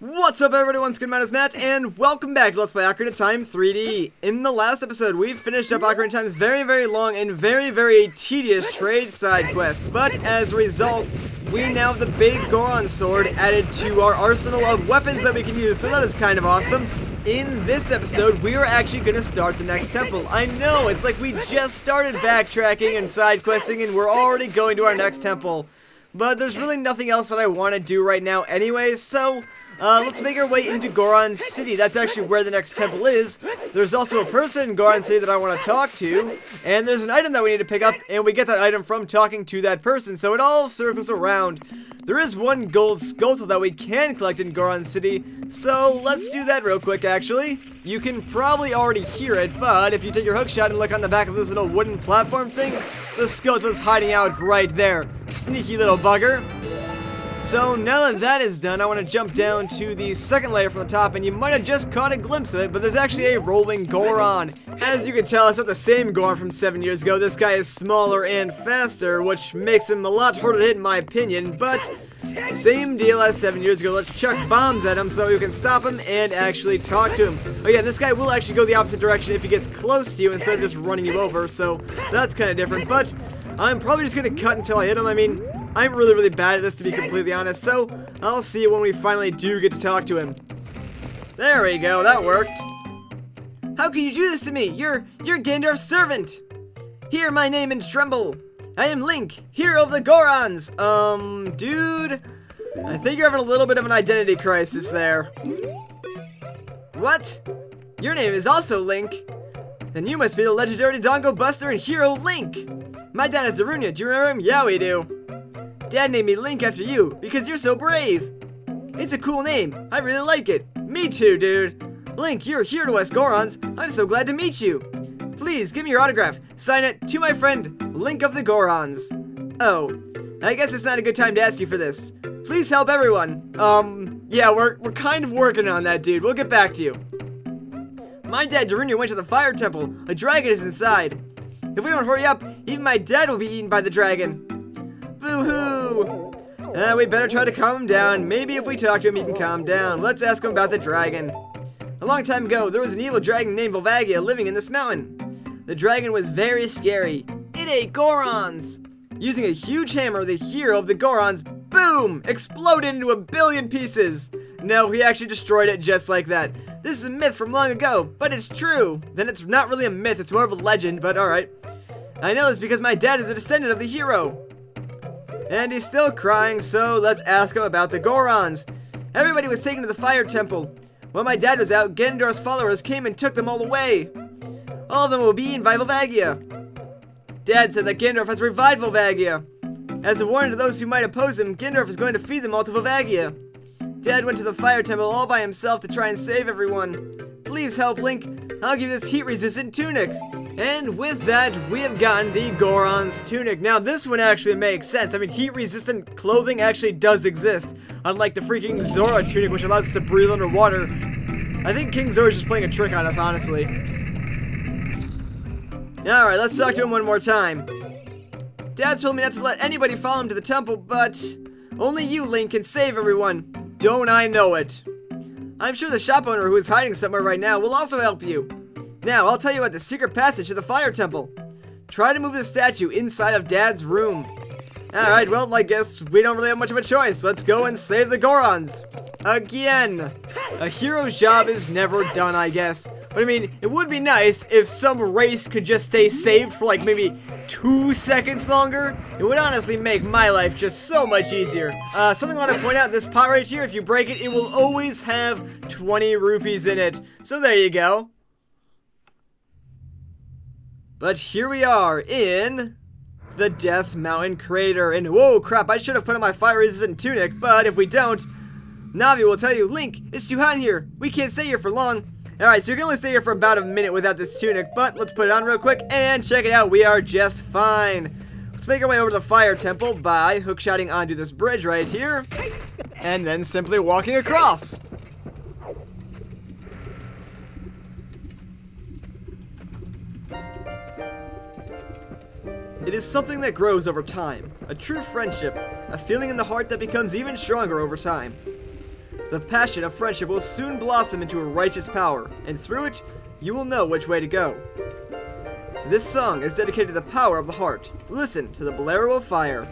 What's up everybody, once again, Matt, and welcome back to Let's Play Ocarina of Time 3D. In the last episode, we finished up Ocarina of Time's very long and very tedious trade side quest, but as a result, we now have the big Goron sword added to our arsenal of weapons that we can use, so that is kind of awesome. In this episode, we are actually going to start the next temple. I know, it's like we just started backtracking and side questing and we're already going to our next temple. But there's really nothing else that I want to do right now anyways, so let's make our way into Goron City. That's actually where the next temple is. There's also a person in Goron City that I want to talk to, and there's an item that we need to pick up, and we get that item from talking to that person, so it all circles around. There is one gold skull that we can collect in Goron City, so let's do that real quick actually. You can probably already hear it, but if you take your hookshot and look on the back of this little wooden platform thing, the skeleton is hiding out right there. Sneaky little bugger. So now that that is done, I want to jump down to the second layer from the top, and you might have just caught a glimpse of it, but there's actually a rolling Goron. As you can tell, it's not the same Goron from 7 years ago. This guy is smaller and faster, which makes him a lot harder to hit in my opinion, but same deal as 7 years ago. Let's chuck bombs at him so that we can stop him and actually talk to him. Oh yeah, this guy will actually go the opposite direction if he gets close to you instead of just running you over, so that's kind of different, but I'm probably just going to cut until I hit him. I mean, I'm really bad at this, to be completely honest, so I'll see you when we finally do get to talk to him. There we go, that worked. How can you do this to me? You're Ganondorf's servant. Hear my name and tremble. I am Link, hero of the Gorons. Dude, I think you're having a little bit of an identity crisis there. What? Your name is also Link? Then you must be the legendary Dongo Buster and hero Link. My dad is Darunia, do you remember him? Yeah, we do. Dad named me Link after you, because you're so brave. It's a cool name. I really like it. Me too, dude. Link, you're here to us Gorons. I'm so glad to meet you. Please, give me your autograph. Sign it to my friend, Link of the Gorons. Oh, I guess it's not a good time to ask you for this. Please help everyone. Yeah, we're kind of working on that, dude. We'll get back to you. My dad, Darunia, went to the fire temple. A dragon is inside. If we don't hurry up, even my dad will be eaten by the dragon. Boo-hoo! We better try to calm him down. Maybe if we talk to him, he can calm down. Let's ask him about the dragon. A long time ago, there was an evil dragon named Volvagia living in this mountain. The dragon was very scary. It ate Gorons! Using a huge hammer, the hero of the Gorons, boom! Exploded into a billion pieces. No, he actually destroyed it just like that. This is a myth from long ago, but it's true. Then it's not really a myth, it's more of a legend, but alright. I know this because my dad is a descendant of the hero. And he's still crying, so let's ask him about the Gorons. Everybody was taken to the fire temple. When my dad was out, Ganondorf's followers came and took them all away. All of them will be eaten by Volvagia. Dad said that Ganondorf has revived Volvagia. As a warning to those who might oppose him, Ganondorf is going to feed them all to Volvagia. Dad went to the fire temple all by himself to try and save everyone. Please help, Link. I'll give you this heat-resistant tunic. And with that, we have gotten the Goron's tunic. Now, this one actually makes sense. I mean, heat-resistant clothing actually does exist. Unlike the freaking Zora tunic, which allows us to breathe underwater. I think King Zora's just playing a trick on us, honestly. Alright, let's talk to him one more time. Dad told me not to let anybody follow him to the temple, but only you, Link, can save everyone. Don't I know it? I'm sure the shop owner who is hiding somewhere right now will also help you. Now, I'll tell you about the secret passage to the fire temple. Try to move the statue inside of Dad's room. Alright, well, I guess we don't really have much of a choice. Let's go and save the Gorons. Again. A hero's job is never done, I guess. But I mean, it would be nice if some race could just stay saved for like maybe 2 seconds longer. It would honestly make my life just so much easier. Something I want to point out, this pot right here, if you break it, it will always have 20 rupees in it. So there you go. But here we are in the Death Mountain Crater. And whoa, crap, I should have put on my fire-resistant tunic, but if we don't, Navi will tell you, Link, it's too hot in here. We can't stay here for long. Alright, so you can only stay here for about a minute without this tunic, but let's put it on real quick and check it out. We are just fine. Let's make our way over to the fire temple by hookshotting onto this bridge right here, and then simply walking across. It is something that grows over time, a true friendship, a feeling in the heart that becomes even stronger over time. The passion of friendship will soon blossom into a righteous power, and through it, you will know which way to go. This song is dedicated to the power of the heart. Listen to the Bolero of Fire.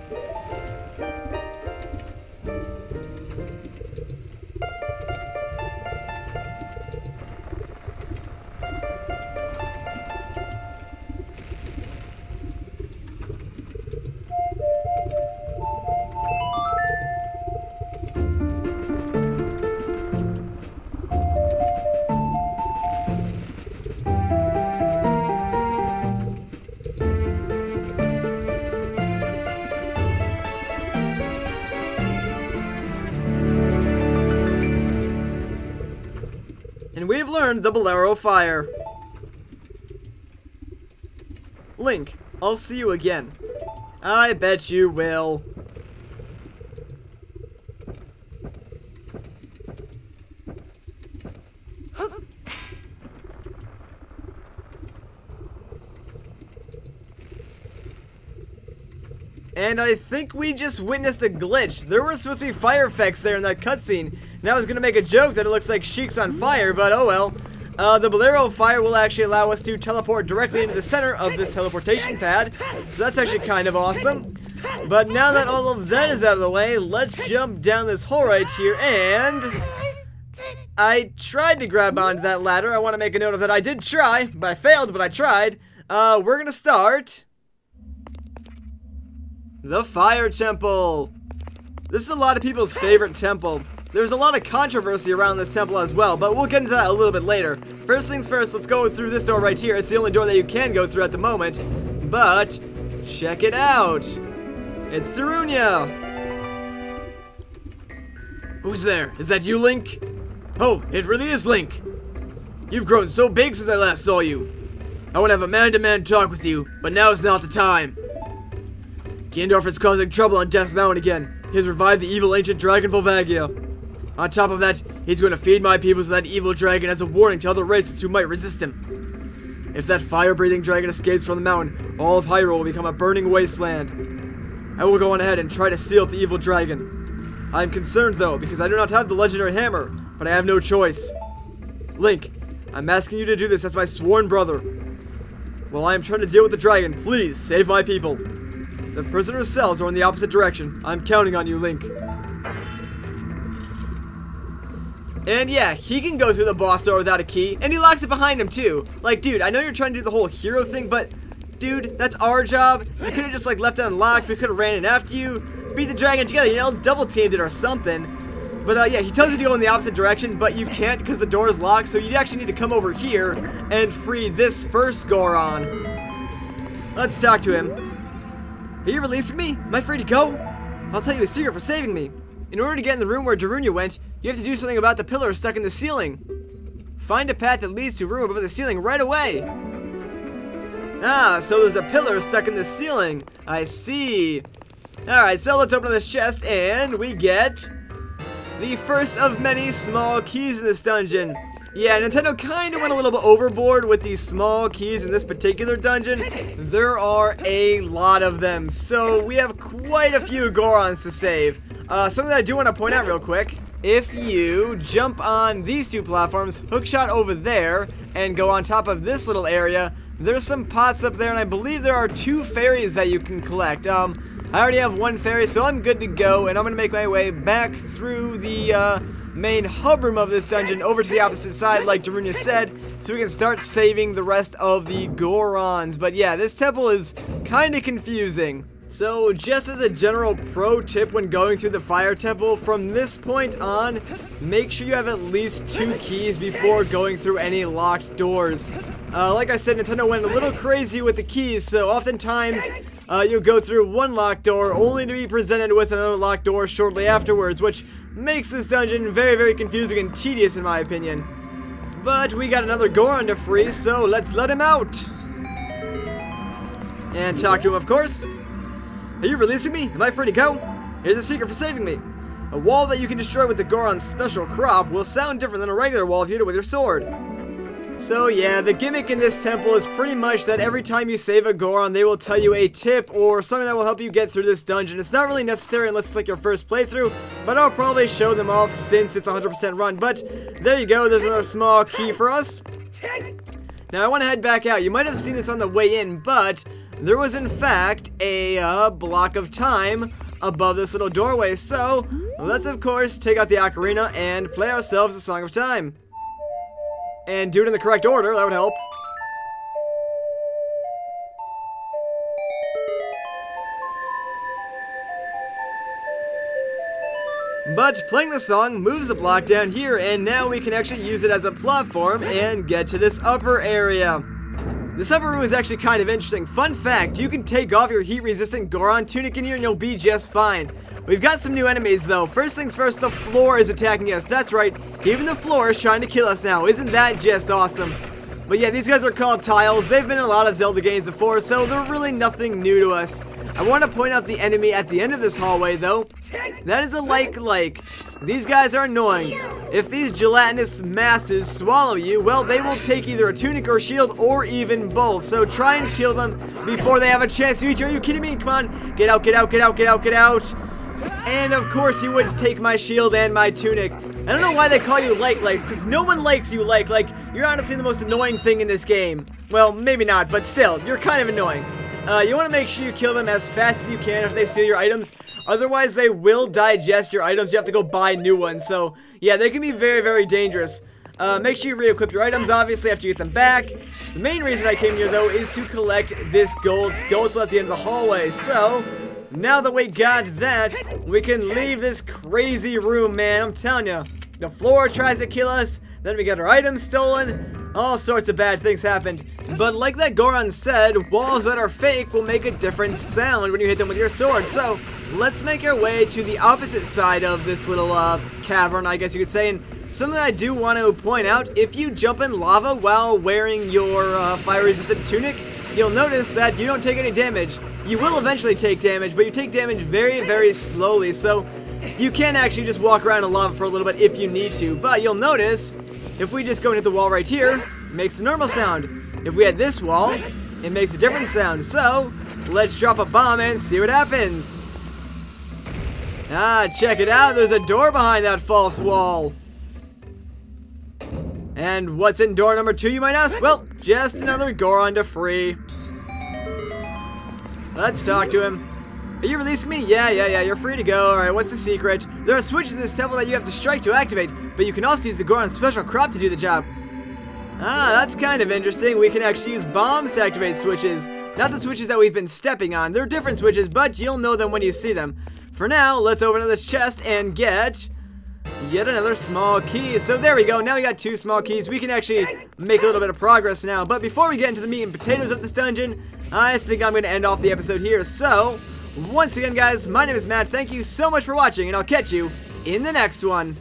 And we've learned the Bolero of Fire. Link, I'll see you again. I bet you will. And I think we just witnessed a glitch. There were supposed to be fire effects there in that cutscene. And I was going to make a joke that it looks like Sheik's on fire, but oh well. The Bolero of Fire will actually allow us to teleport directly into the center of this teleportation pad. So that's actually kind of awesome. But now that all of that is out of the way, let's jump down this hole right here. And I tried to grab onto that ladder. I want to make a note of that. I did try, but I failed, but I tried. We're going to start the Fire Temple. This is a lot of people's favorite temple. There's a lot of controversy around this temple as well, but we'll get into that a little bit later. First things first, let's go through this door right here. It's the only door that you can go through at the moment. But check it out. It's Darunia. Who's there? Is that you, Link? Oh, it really is Link. You've grown so big since I last saw you. I want to have a man-to-man talk with you, but now is not the time. Ganondorf is causing trouble on Death Mountain again. He has revived the evil ancient dragon Volvagia. On top of that, he's going to feed my peoples with that evil dragon as a warning to other races who might resist him. If that fire-breathing dragon escapes from the mountain, all of Hyrule will become a burning wasteland. I will go on ahead and try to steal the evil dragon. I am concerned though, because I do not have the legendary hammer, but I have no choice. Link, I'm asking you to do this as my sworn brother. While I am trying to deal with the dragon, please save my people. The prisoner's cells are in the opposite direction. I'm counting on you, Link. And yeah, he can go through the boss door without a key, and he locks it behind him too. Like, dude, I know you're trying to do the whole hero thing, but dude, that's our job. You could have just like left it unlocked. We could have ran in after you, beat the dragon together, you know, double teamed it or something. But yeah, he tells you to go in the opposite direction, but you can't because the door is locked, so you actually need to come over here and free this first Goron. Let's talk to him. Are you releasing me? Am I free to go? I'll tell you a secret for saving me. In order to get in the room where Darunia went, you have to do something about the pillar stuck in the ceiling. Find a path that leads to a room above the ceiling right away. Ah, so there's a pillar stuck in the ceiling. I see. Alright, so let's open this chest and we get the first of many small keys in this dungeon. Yeah, Nintendo kind of went a little bit overboard with these small keys in this particular dungeon. There are a lot of them, so we have quite a few Gorons to save. Something that I do want to point out real quick. If you jump on these two platforms, hookshot over there, and go on top of this little area, there's some pots up there, and I believe there are 2 fairies that you can collect. I already have 1 fairy, so I'm good to go, and I'm going to make my way back through the main hub room of this dungeon over to the opposite side, like Darunia said, so we can start saving the rest of the Gorons. But yeah, this temple is kind of confusing. So just as a general pro tip when going through the Fire Temple, from this point on, make sure you have at least 2 keys before going through any locked doors. Like I said, Nintendo went a little crazy with the keys, so oftentimes you'll go through one locked door only to be presented with another locked door shortly afterwards, which makes this dungeon very, very confusing and tedious in my opinion. But we got another Goron to free, so let's let him out. And talk to him, of course. Are you releasing me? Am I free to go? Here's a secret for saving me. A wall that you can destroy with the Goron's special crop will sound different than a regular wall if you hit it with your sword. So yeah, the gimmick in this temple is pretty much that every time you save a Goron, they will tell you a tip or something that will help you get through this dungeon. It's not really necessary unless it's like your first playthrough, but I'll probably show them off since it's 100% run. But there you go, there's another small key for us. Now I want to head back out. You might have seen this on the way in, but there was in fact a block of time above this little doorway. So let's of course take out the ocarina and play ourselves a Song of Time. And do it in the correct order, that would help. But playing the song moves the block down here, and now we can actually use it as a platform and get to this upper area. This upper room is actually kind of interesting. Fun fact, you can take off your heat-resistant Goron tunic in here and you'll be just fine. We've got some new enemies though. First things first, the floor is attacking us. That's right, even the floor is trying to kill us now. Isn't that just awesome? But yeah, these guys are called Tiles. They've been in a lot of Zelda games before, so they're really nothing new to us. I want to point out the enemy at the end of this hallway though. That is a like. These guys are annoying. If these gelatinous masses swallow you, well, they will take either a tunic or shield or even both. So try and kill them before they have a chance to eat you. Are you kidding me? Come on. Get out, get out, get out, get out, get out. And of course he would take my shield and my tunic. I don't know why they call you likes, because no one likes you like. You're honestly the most annoying thing in this game. Well, maybe not, but still, you're kind of annoying. You want to make sure you kill them as fast as you can if they steal your items. Otherwise, they will digest your items. You have to go buy new ones. So, yeah, they can be very, very dangerous. Make sure you re-equip your items, obviously, after you get them back. The main reason I came here, though, is to collect this gold skeleton at the end of the hallway. So, now that we got that, we can leave this crazy room, man. I'm telling you, the floor tries to kill us. Then we get our items stolen. All sorts of bad things happened. But like that Goron said, walls that are fake will make a different sound when you hit them with your sword. So, let's make our way to the opposite side of this little cavern, I guess you could say. And something I do want to point out, if you jump in lava while wearing your fire-resistant tunic, you'll notice that you don't take any damage. You will eventually take damage, but you take damage very, very slowly. So, you can actually just walk around in lava for a little bit if you need to. But you'll notice, if we just go and hit the wall right here, it makes a normal sound. If we hit this wall, it makes a different sound. So, let's drop a bomb and see what happens. Ah, check it out. There's a door behind that false wall. And what's in door number 2, you might ask? Well, just another Goron to free. Let's talk to him. Are you releasing me? Yeah, you're free to go. Alright, what's the secret? There are switches in this temple that you have to strike to activate, but you can also use the Goron's special crop to do the job. Ah, that's kind of interesting. We can actually use bombs to activate switches. Not the switches that we've been stepping on. They're different switches, but you'll know them when you see them. For now, let's open up this chest and get yet another small key. So there we go. Now we got 2 small keys. We can actually make a little bit of progress now. But before we get into the meat and potatoes of this dungeon, I think I'm going to end off the episode here. So, once again, guys, my name is Matt. Thank you so much for watching, and I'll catch you in the next one.